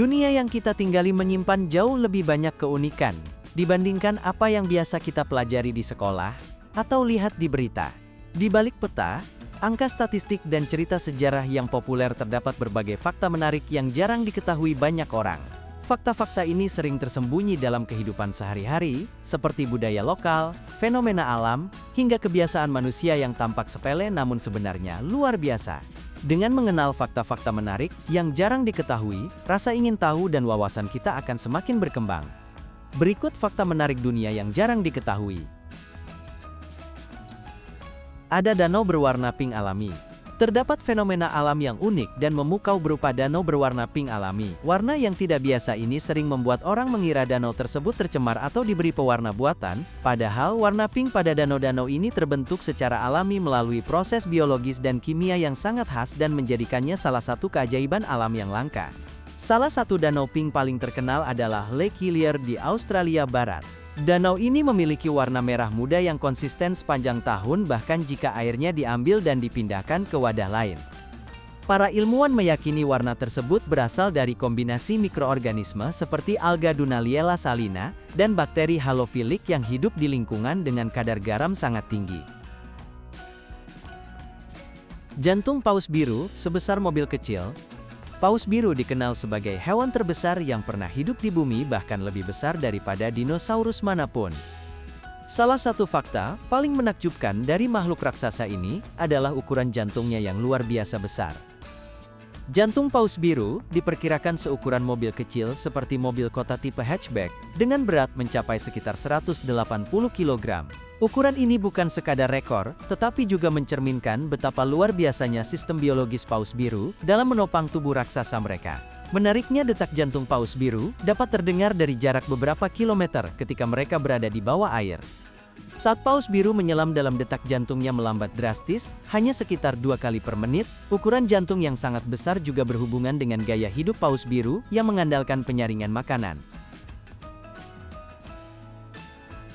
Dunia yang kita tinggali menyimpan jauh lebih banyak keunikan dibandingkan apa yang biasa kita pelajari di sekolah atau lihat di berita. Di balik peta, angka statistik dan cerita sejarah yang populer terdapat berbagai fakta menarik yang jarang diketahui banyak orang. Fakta-fakta ini sering tersembunyi dalam kehidupan sehari-hari, seperti budaya lokal, fenomena alam, hingga kebiasaan manusia yang tampak sepele namun sebenarnya luar biasa. Dengan mengenal fakta-fakta menarik yang jarang diketahui, rasa ingin tahu dan wawasan kita akan semakin berkembang. Berikut fakta menarik dunia yang jarang diketahui. Ada danau berwarna pink alami. Terdapat fenomena alam yang unik dan memukau berupa danau berwarna pink alami. Warna yang tidak biasa ini sering membuat orang mengira danau tersebut tercemar atau diberi pewarna buatan, padahal warna pink pada danau-danau ini terbentuk secara alami melalui proses biologis dan kimia yang sangat khas dan menjadikannya salah satu keajaiban alam yang langka. Salah satu danau pink paling terkenal adalah Lake Hillier di Australia Barat. Danau ini memiliki warna merah muda yang konsisten sepanjang tahun bahkan jika airnya diambil dan dipindahkan ke wadah lain. Para ilmuwan meyakini warna tersebut berasal dari kombinasi mikroorganisme seperti alga Dunaliella salina dan bakteri halofilik yang hidup di lingkungan dengan kadar garam sangat tinggi. Jantung paus biru sebesar mobil kecil. Paus biru dikenal sebagai hewan terbesar yang pernah hidup di bumi bahkan lebih besar daripada dinosaurus manapun. Salah satu fakta paling menakjubkan dari makhluk raksasa ini adalah ukuran jantungnya yang luar biasa besar. Jantung paus biru diperkirakan seukuran mobil kecil seperti mobil kota tipe hatchback dengan berat mencapai sekitar 180 kg. Ukuran ini bukan sekadar rekor, tetapi juga mencerminkan betapa luar biasanya sistem biologis paus biru dalam menopang tubuh raksasa mereka. Menariknya detak jantung paus biru dapat terdengar dari jarak beberapa kilometer ketika mereka berada di bawah air. Saat paus biru menyelam dalam detak jantungnya melambat drastis, hanya sekitar 2 kali per menit. Ukuran jantung yang sangat besar juga berhubungan dengan gaya hidup paus biru yang mengandalkan penyaringan makanan.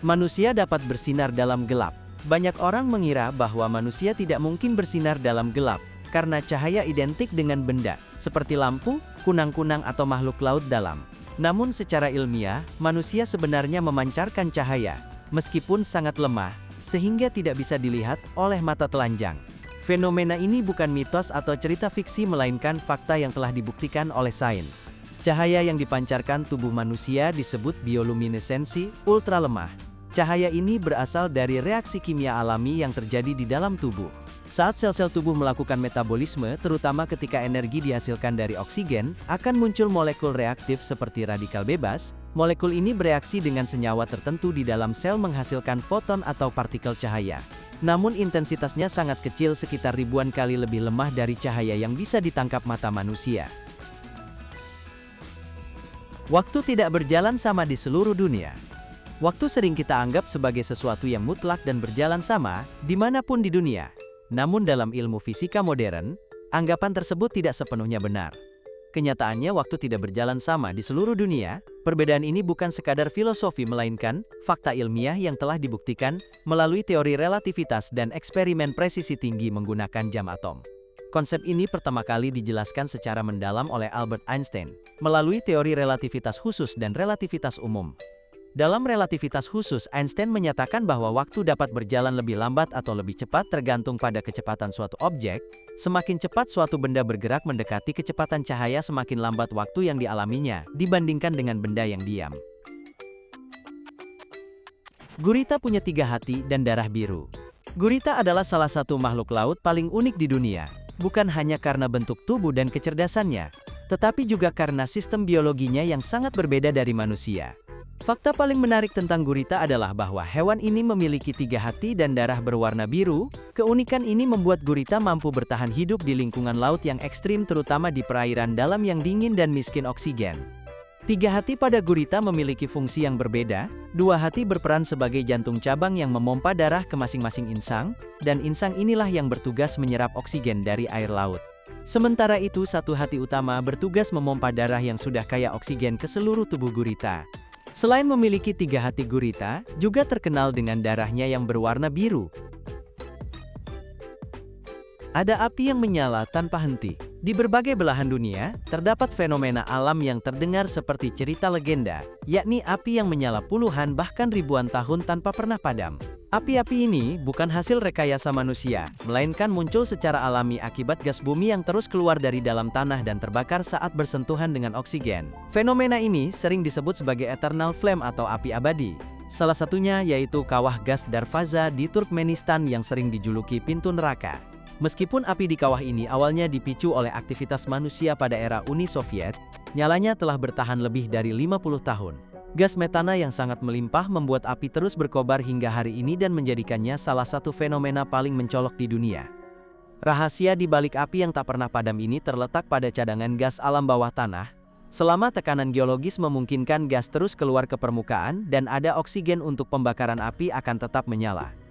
Manusia dapat bersinar dalam gelap. Banyak orang mengira bahwa manusia tidak mungkin bersinar dalam gelap, karena cahaya identik dengan benda, seperti lampu, kunang-kunang atau makhluk laut dalam. Namun secara ilmiah, manusia sebenarnya memancarkan cahaya, meskipun sangat lemah, sehingga tidak bisa dilihat oleh mata telanjang. Fenomena ini bukan mitos atau cerita fiksi melainkan fakta yang telah dibuktikan oleh sains. Cahaya yang dipancarkan tubuh manusia disebut bioluminesensi ultralemah. Cahaya ini berasal dari reaksi kimia alami yang terjadi di dalam tubuh. Saat sel-sel tubuh melakukan metabolisme, terutama ketika energi dihasilkan dari oksigen, akan muncul molekul reaktif seperti radikal bebas. Molekul ini bereaksi dengan senyawa tertentu di dalam sel menghasilkan foton atau partikel cahaya. Namun intensitasnya sangat kecil, sekitar ribuan kali lebih lemah dari cahaya yang bisa ditangkap mata manusia. Waktu tidak berjalan sama di seluruh dunia. Waktu sering kita anggap sebagai sesuatu yang mutlak dan berjalan sama, dimanapun di dunia. Namun dalam ilmu fisika modern, anggapan tersebut tidak sepenuhnya benar. Kenyataannya waktu tidak berjalan sama di seluruh dunia. Perbedaan ini bukan sekadar filosofi melainkan fakta ilmiah yang telah dibuktikan melalui teori relativitas dan eksperimen presisi tinggi menggunakan jam atom. Konsep ini pertama kali dijelaskan secara mendalam oleh Albert Einstein melalui teori relativitas khusus dan relativitas umum. Dalam relativitas khusus, Einstein menyatakan bahwa waktu dapat berjalan lebih lambat atau lebih cepat tergantung pada kecepatan suatu objek. Semakin cepat suatu benda bergerak mendekati kecepatan cahaya, semakin lambat waktu yang dialaminya dibandingkan dengan benda yang diam. Gurita punya 3 hati dan darah biru. Gurita adalah salah satu makhluk laut paling unik di dunia, bukan hanya karena bentuk tubuh dan kecerdasannya, tetapi juga karena sistem biologinya yang sangat berbeda dari manusia. Fakta paling menarik tentang gurita adalah bahwa hewan ini memiliki 3 hati dan darah berwarna biru. Keunikan ini membuat gurita mampu bertahan hidup di lingkungan laut yang ekstrim, terutama di perairan dalam yang dingin dan miskin oksigen. 3 hati pada gurita memiliki fungsi yang berbeda. 2 hati berperan sebagai jantung cabang yang memompa darah ke masing-masing insang, dan insang inilah yang bertugas menyerap oksigen dari air laut. Sementara itu, 1 hati utama bertugas memompa darah yang sudah kaya oksigen ke seluruh tubuh gurita. Selain memiliki 3 hati, gurita juga terkenal dengan darahnya yang berwarna biru. Ada api yang menyala tanpa henti. Di berbagai belahan dunia, terdapat fenomena alam yang terdengar seperti cerita legenda, yakni api yang menyala puluhan bahkan ribuan tahun tanpa pernah padam. Api-api ini bukan hasil rekayasa manusia, melainkan muncul secara alami akibat gas bumi yang terus keluar dari dalam tanah dan terbakar saat bersentuhan dengan oksigen. Fenomena ini sering disebut sebagai eternal flame atau api abadi. Salah satunya yaitu kawah gas Darvaza di Turkmenistan yang sering dijuluki pintu neraka. Meskipun api di kawah ini awalnya dipicu oleh aktivitas manusia pada era Uni Soviet, nyalanya telah bertahan lebih dari 50 tahun. Gas metana yang sangat melimpah membuat api terus berkobar hingga hari ini dan menjadikannya salah satu fenomena paling mencolok di dunia. Rahasia di balik api yang tak pernah padam ini terletak pada cadangan gas alam bawah tanah. Selama tekanan geologis memungkinkan gas terus keluar ke permukaan dan ada oksigen untuk pembakaran api akan tetap menyala.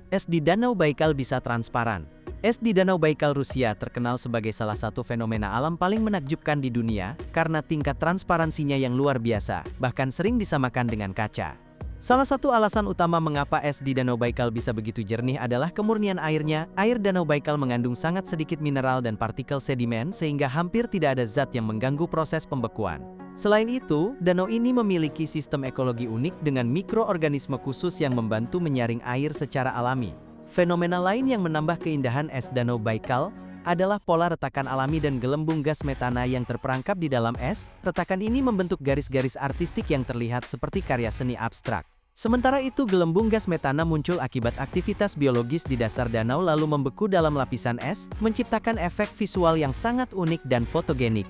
Es di Danau Baikal bisa transparan. Es di Danau Baikal Rusia terkenal sebagai salah satu fenomena alam paling menakjubkan di dunia karena tingkat transparansinya yang luar biasa, bahkan sering disamakan dengan kaca. Salah satu alasan utama mengapa es di Danau Baikal bisa begitu jernih adalah kemurnian airnya. Air Danau Baikal mengandung sangat sedikit mineral dan partikel sedimen sehingga hampir tidak ada zat yang mengganggu proses pembekuan. Selain itu, danau ini memiliki sistem ekologi unik dengan mikroorganisme khusus yang membantu menyaring air secara alami. Fenomena lain yang menambah keindahan es Danau Baikal adalah pola retakan alami dan gelembung gas metana yang terperangkap di dalam es. Retakan ini membentuk garis-garis artistik yang terlihat seperti karya seni abstrak. Sementara itu, gelembung gas metana muncul akibat aktivitas biologis di dasar danau lalu membeku dalam lapisan es, menciptakan efek visual yang sangat unik dan fotogenik.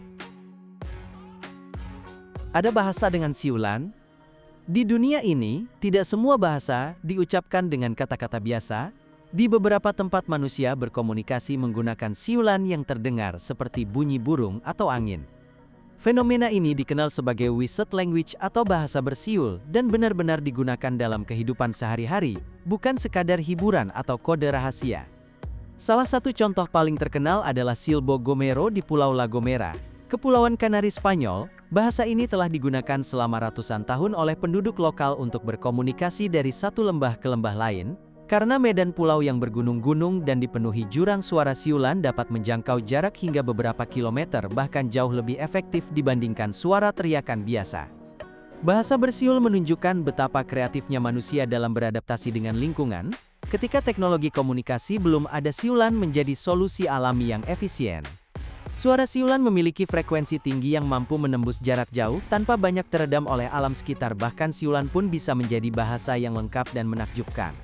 Ada bahasa dengan siulan? Di dunia ini, tidak semua bahasa diucapkan dengan kata-kata biasa. Di beberapa tempat manusia berkomunikasi menggunakan siulan yang terdengar seperti bunyi burung atau angin. Fenomena ini dikenal sebagai whistled language atau bahasa bersiul dan benar-benar digunakan dalam kehidupan sehari-hari, bukan sekadar hiburan atau kode rahasia. Salah satu contoh paling terkenal adalah Silbo Gomero di Pulau La Gomera, Kepulauan Kanari Spanyol. Bahasa ini telah digunakan selama ratusan tahun oleh penduduk lokal untuk berkomunikasi dari satu lembah ke lembah lain. Karena medan pulau yang bergunung-gunung dan dipenuhi jurang, suara siulan dapat menjangkau jarak hingga beberapa kilometer, bahkan jauh lebih efektif dibandingkan suara teriakan biasa. Bahasa bersiul menunjukkan betapa kreatifnya manusia dalam beradaptasi dengan lingkungan. Ketika teknologi komunikasi belum ada, siulan menjadi solusi alami yang efisien. Suara siulan memiliki frekuensi tinggi yang mampu menembus jarak jauh tanpa banyak teredam oleh alam sekitar. Bahkan siulan pun bisa menjadi bahasa yang lengkap dan menakjubkan.